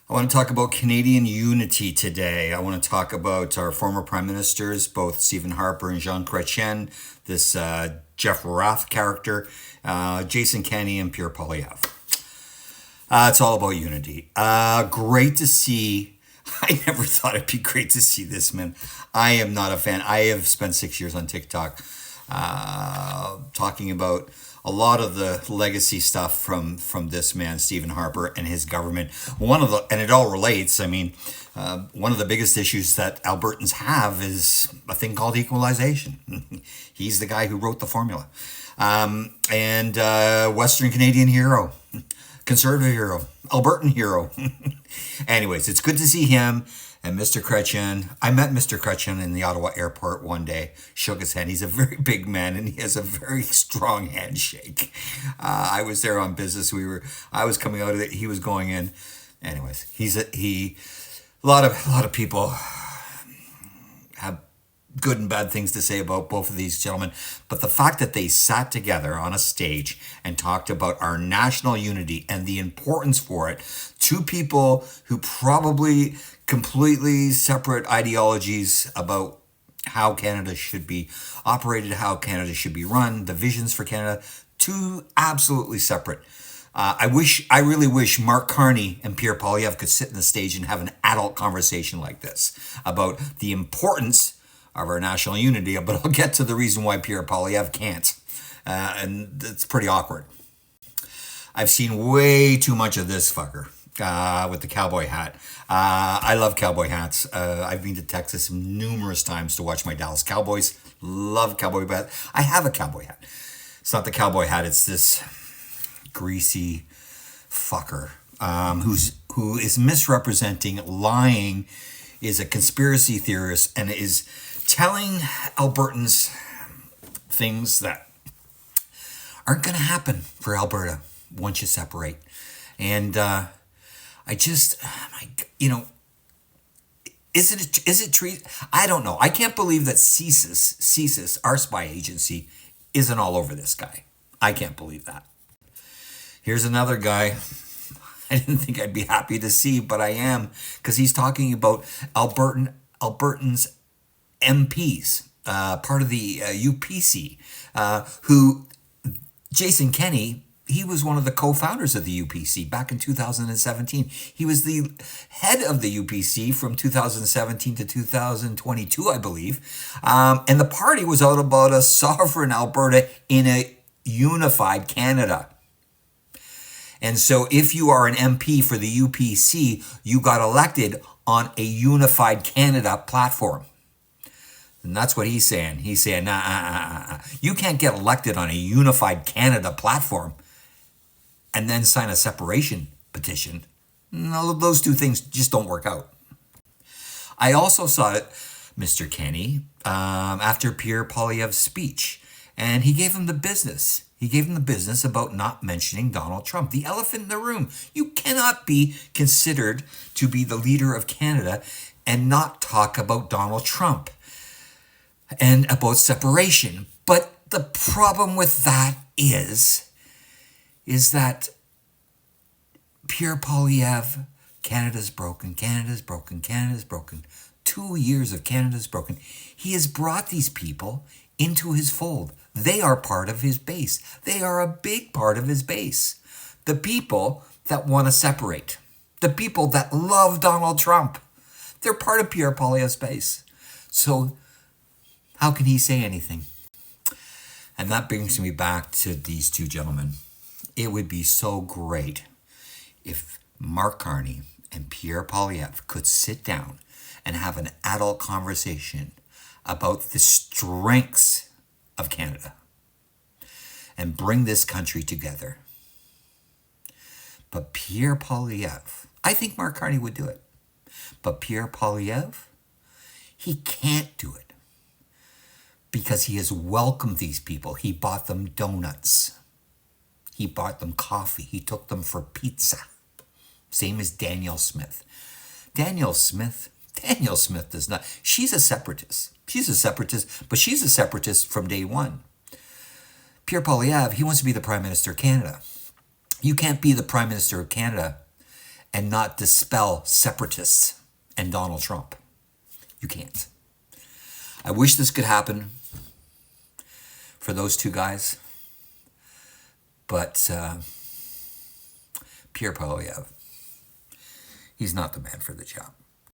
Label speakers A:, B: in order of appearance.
A: I want to talk about Canadian unity today. I want to talk about our former prime ministers, both Stephen Harper and Jean Chrétien, this Jeff Rath character, Jason Kenney, and Pierre Poilievre. It's all about unity. Great to see. I never thought it'd be great to see this, man. I am not a fan. I have spent 6 years on TikTok talking about a lot of the legacy stuff from this man, Stephen Harper, and his government. And it all relates. I mean, one of the biggest issues that Albertans have is a thing called equalization. He's the guy who wrote the formula. And Western Canadian hero, conservative hero, Albertan hero. Anyways, it's good to see him and Mr. Chrétien. I met Mr. Chrétien in the Ottawa airport one day, shook his hand. He's a very big man and he has a very strong handshake. I was there on business. I was coming out of it. He was going in. Anyways, a lot of people have good and bad things to say about both of these gentlemen. But the fact that they sat together on a stage and talked about our national unity and the importance for it, two people who probably completely separate ideologies about how Canada should be operated, how Canada should be run, the visions for Canada, two absolutely separate. I really wish Mark Carney and Pierre Poilievre could sit on the stage and have an adult conversation like this about the importance of our national unity, but I'll get to the reason why Pierre Poilievre can't. And it's pretty awkward. I've seen way too much of this fucker with the cowboy hat. I love cowboy hats. I've been to Texas numerous times to watch my Dallas Cowboys. Love cowboy hat. I have a cowboy hat. It's not the cowboy hat. It's this greasy fucker who is misrepresenting, lying, is a conspiracy theorist, and is telling Albertans things that aren't going to happen for Alberta once you separate. And is it treason? I don't know. I can't believe that CSIS, our spy agency, isn't all over this guy. I can't believe that. Here's another guy I didn't think I'd be happy to see, but I am, because he's talking about Albertans MPs, part of the UPC, who Jason Kenney, he was one of the co-founders of the UPC back in 2017. He was the head of the UPC from 2017 to 2022, I believe. And the party was out about a sovereign Alberta in a unified Canada. And so if you are an MP for the UPC, you got elected on a unified Canada platform. And that's what he's saying. He's saying, you can't get elected on a unified Canada platform and then sign a separation petition. No, those two things just don't work out. I also saw it, Mr. Kenney, after Pierre Poilievre's speech, and he gave him the business. He gave him the business about not mentioning Donald Trump, the elephant in the room. You cannot be considered to be the leader of Canada and not talk about Donald Trump and about separation. But the problem with that is that Pierre Poilievre, Canada's broken, Canada's broken, Canada's broken. 2 years of Canada's broken. He has brought these people into his fold. They are part of his base. They are a big part of his base. The people that want to separate. The people that love Donald Trump. They're part of Pierre Poilievre's base. So how can he say anything? And that brings me back to these two gentlemen. It would be so great if Mark Carney and Pierre Poilievre could sit down and have an adult conversation about the strengths of Canada and bring this country together. But Pierre Poilievre, I think Mark Carney would do it. But Pierre Poilievre, he can't do it because he has welcomed these people. He bought them donuts. He bought them coffee. He took them for pizza. Same as Danielle Smith. Danielle Smith does not. She's a separatist. But she's a separatist from day one. Pierre Poilievre, he wants to be the Prime Minister of Canada. You can't be the Prime Minister of Canada and not dispel separatists and Donald Trump. You can't. I wish this could happen for those two guys, but Pierre Poilievre, he's not the man for the job.